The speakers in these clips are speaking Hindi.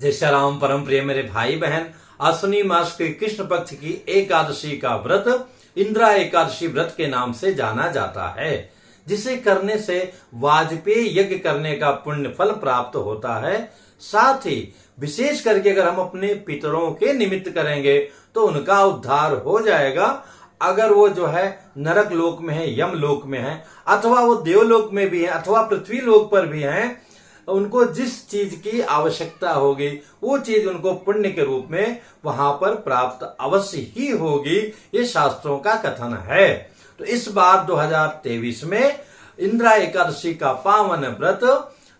जय श्री राम। परम प्रिय मेरे भाई बहन, आश्विनी मास के कृष्ण पक्ष की एकादशी का व्रत इंद्रा एकादशी व्रत के नाम से जाना जाता है, जिसे करने से वाजपेयी यज्ञ करने का पुण्य फल प्राप्त होता है। साथ ही विशेष करके अगर हम अपने पितरों के निमित्त करेंगे तो उनका उद्धार हो जाएगा। अगर वो जो है नरक लोक में है, यम लोक में है, अथवा वो देवलोक में भी है, अथवा पृथ्वी लोक पर भी है, उनको जिस चीज की आवश्यकता होगी वो चीज उनको पुण्य के रूप में वहां पर प्राप्त अवश्य ही होगी। ये शास्त्रों का कथन है। तो इस बार 2023 में इंद्रा एकादशी का पावन व्रत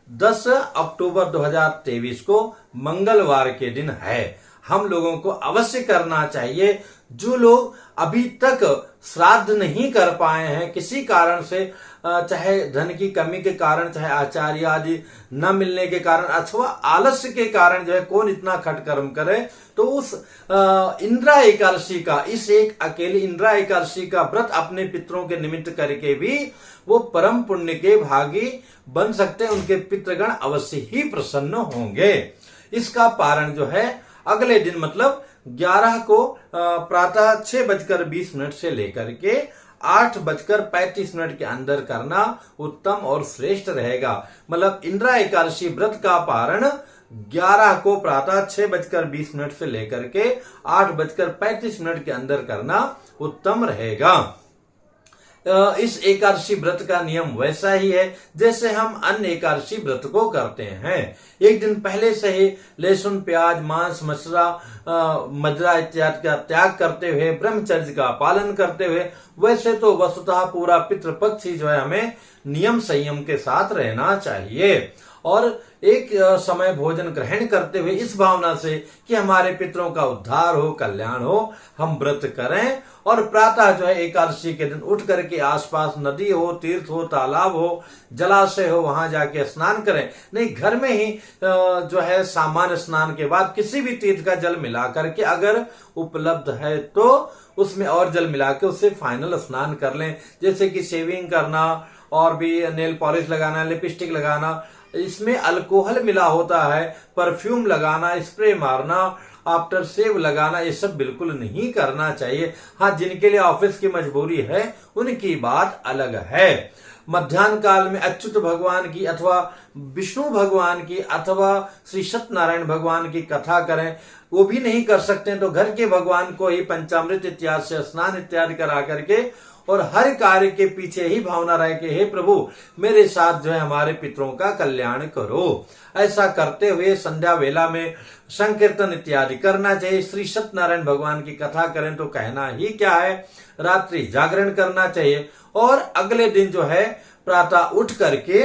10 अक्टूबर 2023 को मंगलवार के दिन है। हम लोगों को अवश्य करना चाहिए। जो लोग अभी तक श्राद्ध नहीं कर पाए हैं किसी कारण से, चाहे धन की कमी के कारण, चाहे आचार्य आदि न मिलने के कारण, अथवा आलस्य के कारण, जो है कौन इतना खटकर्म करे, तो उस इंद्रा एकादशी का, इस एक अकेले इंद्रा एकादशी का व्रत अपने पितरों के निमित्त करके भी वो परम पुण्य के भागी बन सकते हैं। उनके पितृगण अवश्य ही प्रसन्न होंगे। इसका पारण जो है अगले दिन मतलब 11 को प्रातः 6:20 से लेकर के 8:35 के अंदर करना उत्तम और श्रेष्ठ रहेगा। मतलब इंद्रा एकादशी व्रत का पारण 11 को प्रातः 6:20 से लेकर के 8:35 के अंदर करना उत्तम रहेगा। इस एकादशी व्रत का नियम वैसा ही है जैसे हम अन्य एकादशी व्रत को करते हैं। एक दिन पहले से ही लहसुन, प्याज, मांस, मदिरा इत्यादि का त्याग करते हुए, ब्रह्मचर्य का पालन करते हुए, वैसे तो वस्तुतः पूरा पितृपक्ष ही जो है हमें नियम संयम के साथ रहना चाहिए और एक समय भोजन ग्रहण करते हुए इस भावना से कि हमारे पितरों का उद्धार हो, कल्याण हो, हम व्रत करें। और प्रातः जो है एकादशी के दिन उठ करके आसपास नदी हो, तीर्थ हो, तालाब हो, जलाशय हो, वहां जाके स्नान करें। नहीं, घर में ही जो है सामान्य स्नान के बाद किसी भी तीर्थ का जल मिला करके अगर उपलब्ध है तो उसमें और जल मिला के उससे फाइनल स्नान कर लें। जैसे कि शेविंग करना और भी नेल पॉलिश लगाना, लिपस्टिक लगाना, इसमें अल्कोहल मिला होता है, परफ्यूम लगाना, स्प्रे मारना, आफ्टर सेव लगाना, ये सब बिल्कुल नहीं करना चाहिए। हाँ, जिनके लिए ऑफिस की मजबूरी है उनकी बात अलग है। मध्याह्न काल में अच्युत भगवान की अथवा विष्णु भगवान की अथवा श्री सत्यनारायण भगवान की कथा करें। वो भी नहीं कर सकते तो घर के भगवान को ही पंचामृत इत्यादि से स्नान इत्यादि करा करके और हर कार्य के पीछे ही भावना रहे कि हे प्रभु मेरे साथ जो है हमारे पितरों का कल्याण करो। ऐसा करते हुए संध्या वेला में संकीर्तन इत्यादि करना चाहिए। श्री सत्यनारायण भगवान की कथा करें तो कहना ही क्या है, रात्रि जागरण करना चाहिए। और अगले दिन जो है प्रातः उठ करके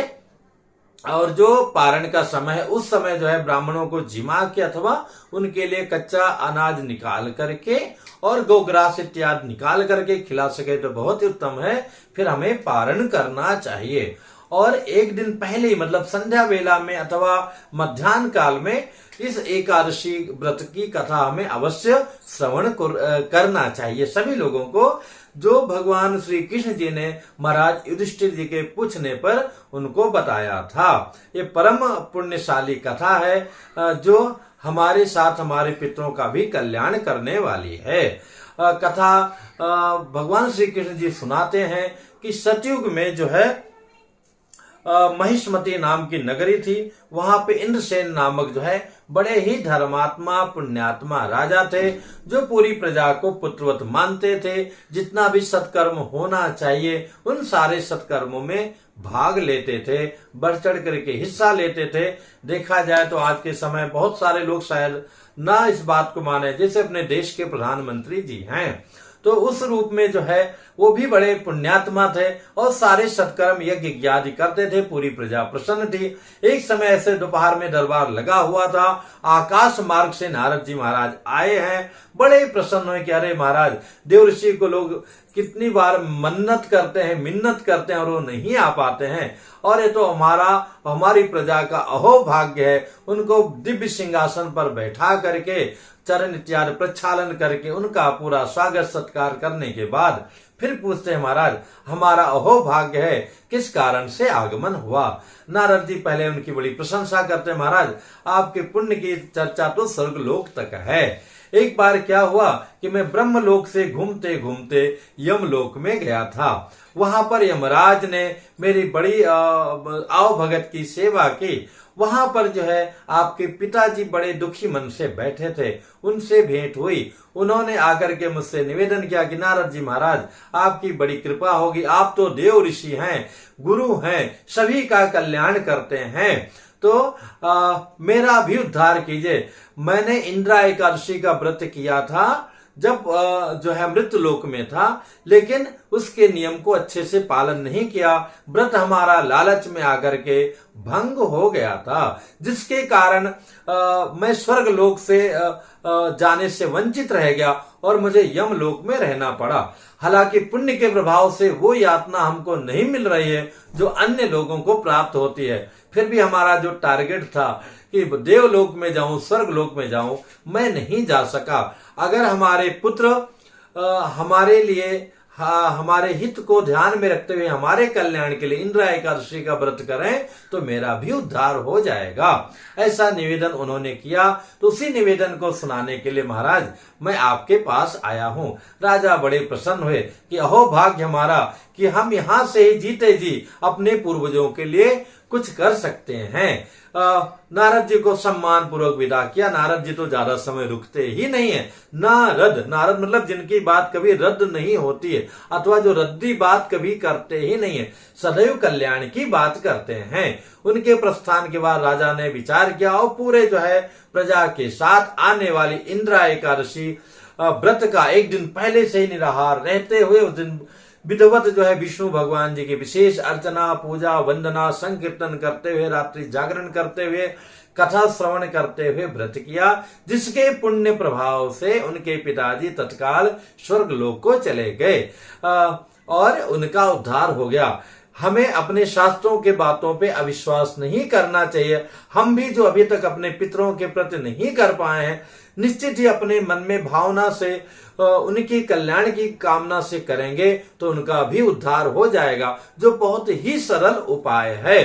और जो पारण का समय है उस समय जो है ब्राह्मणों को जिमा के अथवा उनके लिए कच्चा अनाज निकाल करके और गोग्रास इत्यादि निकाल करके खिला सके तो बहुत ही उत्तम है। फिर हमें पारण करना चाहिए। और एक दिन पहले ही मतलब संध्या वेला में अथवा मध्याह्न काल में इस एकादशी व्रत की कथा हमें अवश्य श्रवण करना चाहिए सभी लोगों को, जो भगवान श्री कृष्ण जी ने महाराज युधिष्ठिर जी के पूछने पर उनको बताया था। ये परम पुण्यशाली कथा है जो हमारे साथ हमारे पितरों का भी कल्याण करने वाली है। कथा भगवान श्री कृष्ण जी सुनाते हैं कि सतयुग में जो है महिष्मती नाम की नगरी थी। वहां पे इंद्रसेन नामक जो है बड़े ही धर्मात्मा पुण्यात्मा राजा थे, जो पूरी प्रजा को पुत्रवत मानते थे। जितना भी सत्कर्म होना चाहिए उन सारे सत्कर्मों में भाग लेते थे, बढ़ चढ़ करके हिस्सा लेते थे। देखा जाए तो आज के समय बहुत सारे लोग शायद ना इस बात को माने, जैसे अपने देश के प्रधानमंत्री जी हैं, तो उस रूप में जो है वो भी बड़े पुण्यात्मा थे और सारे सत्कर्म यज्ञ आदि करते थे। पूरी प्रजा प्रसन्न थी। एक समय ऐसे दोपहर में दरबार लगा हुआ था। आकाश मार्ग से नारद जी महाराज आए हैं। बड़े प्रसन्न हुए कि अरे महाराज, देव ऋषि को लोग कितनी बार मन्नत करते हैं, मिन्नत करते हैं और वो नहीं आ पाते हैं, और ये तो हमारी प्रजा का अहोभाग्य है। उनको दिव्य सिंहासन पर बैठा करके चरण इत्यादि प्रक्षालन करके उनका पूरा स्वागत सत्कार करने के बाद फिर पूछते हैं महाराज हमारा अहो भाग्य है, किस कारण से आगमन हुआ। नारद जी पहले उनकी बड़ी प्रशंसा करते हैं, महाराज आपके पुण्य की चर्चा तो स्वर्गलोक तक है। एक बार क्या हुआ कि मैं ब्रह्मलोक से घूमते घूमते यमलोक में गया था। वहां पर यमराज ने मेरी बड़ी आओ भगत की सेवा की। वहां पर जो है आपके पिताजी बड़े दुखी मन से बैठे थे, उनसे भेंट हुई। उन्होंने आकर के मुझसे निवेदन किया कि नारद जी महाराज आपकी बड़ी कृपा होगी, आप तो देव ऋषि हैं, गुरु हैं, सभी का कल्याण करते हैं, तो मेरा भी उद्धार कीजिए। मैंने इंद्रा एकादशी का व्रत किया था जब जो है मृत्यु लोक में था, लेकिन उसके नियम को अच्छे से पालन नहीं किया। व्रत हमारा लालच में आकर के भंग हो गया था, जिसके कारण मैं स्वर्ग लोक से जाने से वंचित रह गया और मुझे यम लोक में रहना पड़ा। हालांकि पुण्य के प्रभाव से वो यातना हमको नहीं मिल रही है जो अन्य लोगों को प्राप्त होती है। फिर भी हमारा जो टारगेट था कि देवलोक में जाऊं, स्वर्ग लोक में जाऊं, मैं नहीं जा सका। अगर हमारे पुत्र हमारे लिए हमारे हित को ध्यान में रखते हुए हमारे कल्याण के लिए इंद्रा एकादशी का व्रत करें तो मेरा भी उद्धार हो जाएगा। ऐसा निवेदन उन्होंने किया, तो उसी निवेदन को सुनाने के लिए महाराज मैं आपके पास आया हूँ। राजा बड़े प्रसन्न हुए कि अहो भाग्य हमारा कि हम यहाँ से ही जीते जी अपने पूर्वजों के लिए कुछ कर सकते हैं। नारद जी को सम्मान पूर्वक विदा किया। नारद जी तो ज्यादा समय रुकते ही नहीं है। नारद मतलब जिनकी बात कभी रद्द नहीं होती है, अथवा जो रद्दी बात कभी करते ही नहीं है, सदैव कल्याण की बात करते हैं। उनके प्रस्थान के बाद राजा ने विचार किया और पूरे जो है प्रजा के साथ आने वाली इंद्रा एकादशी व्रत का एक दिन पहले से ही निराहार रहते हुए उस दिन विधिवत जो है विष्णु भगवान जी की विशेष अर्चना, पूजा, वंदना, संकीर्तन करते हुए, रात्रि जागरण करते हुए, कथा श्रवण करते हुए व्रत किया, जिसके पुण्य प्रभाव से उनके पिताजी तत्काल स्वर्ग लोक को चले गए और उनका उद्धार हो गया। हमें अपने शास्त्रों के बातों पे अविश्वास नहीं करना चाहिए। हम भी जो अभी तक अपने पितरों के प्रति नहीं कर पाए हैं, निश्चित ही अपने मन में भावना से उनकी कल्याण की कामना से करेंगे तो उनका भी उद्धार हो जाएगा, जो बहुत ही सरल उपाय है।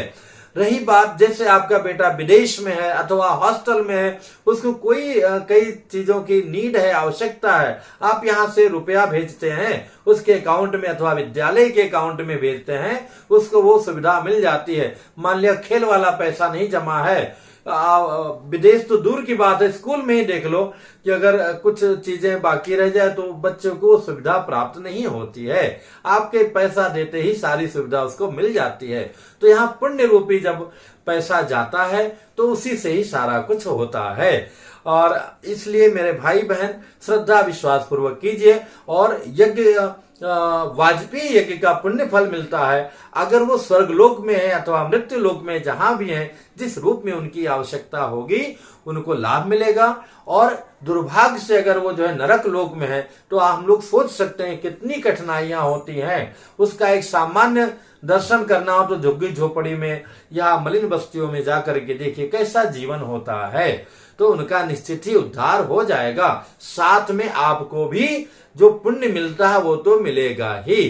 रही बात जैसे आपका बेटा विदेश में है अथवा हॉस्टल में है, उसको कोई कई चीजों की नीड है, आवश्यकता है, आप यहाँ से रुपया भेजते हैं उसके अकाउंट में अथवा विद्यालय के अकाउंट में भेजते हैं, उसको वो सुविधा मिल जाती है। मान लिया खेल वाला पैसा नहीं जमा है, विदेश तो दूर की बात है, स्कूल में ही देख लो कि अगर कुछ चीजें बाकी रह जाए तो बच्चों को सुविधा प्राप्त नहीं होती है। आपके पैसा देते ही सारी सुविधा उसको मिल जाती है। तो यहाँ पुण्य रूपी जब पैसा जाता है तो उसी से ही सारा कुछ होता है। और इसलिए मेरे भाई बहन श्रद्धा विश्वास पूर्वक कीजिए और यज्ञ वाजपेयी यज्ञ का पुण्य फल मिलता है। अगर वो स्वर्गलोक में है अथवा मृत्यु लोक में, जहां भी है, जिस रूप में उनकी आवश्यकता होगी उनको लाभ मिलेगा। और दुर्भाग्य से अगर वो जो है नरक लोक में है तो हम लोग सोच सकते हैं कितनी कठिनाइयां होती हैं। उसका एक सामान्य दर्शन करना हो तो झुग्गी झोपड़ी में या मलिन बस्तियों में जाकर के देखिए कैसा जीवन होता है, तो उनका निश्चित ही उद्धार हो जाएगा। साथ में आपको भी जो पुण्य मिलता है वो तो मिलेगा ही।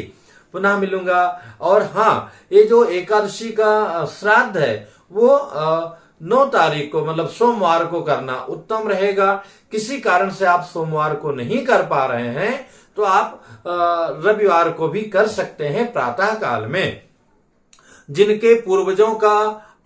पुनः मिलूंगा। और हाँ, ये जो एकादशी का श्राद्ध है वो 9 तारीख को मतलब सोमवार को करना उत्तम रहेगा। किसी कारण से आप सोमवार को नहीं कर पा रहे हैं तो आप रविवार को भी कर सकते हैं प्रातः काल में। जिनके पूर्वजों का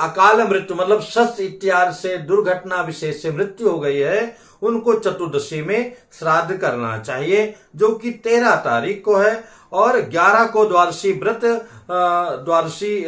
अकाल मृत्यु मतलब शस्त्र इत्यादि से दुर्घटना विशेष से मृत्यु हो गई है, उनको चतुर्दशी में श्राद्ध करना चाहिए, जो कि 13 तारीख को है। और 11 को द्वादशी व्रत, द्वादशी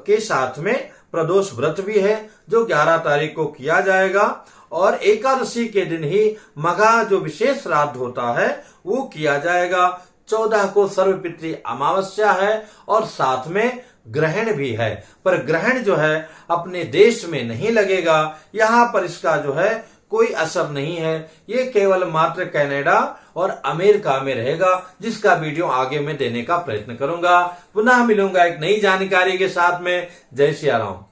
के साथ में प्रदोष व्रत भी है जो 11 तारीख को किया जाएगा। और एकादशी के दिन ही मघा जो विशेष श्राद्ध होता है वो किया जाएगा। 14 को सर्वपितृ अमावस्या है और साथ में ग्रहण भी है, पर ग्रहण जो है अपने देश में नहीं लगेगा। यहाँ पर इसका जो है कोई असर नहीं है, ये केवल मात्र कनाडा और अमेरिका में रहेगा, जिसका वीडियो आगे मैं देने का प्रयत्न करूंगा। पुनः मिलूंगा एक नई जानकारी के साथ में। जय श्री राम।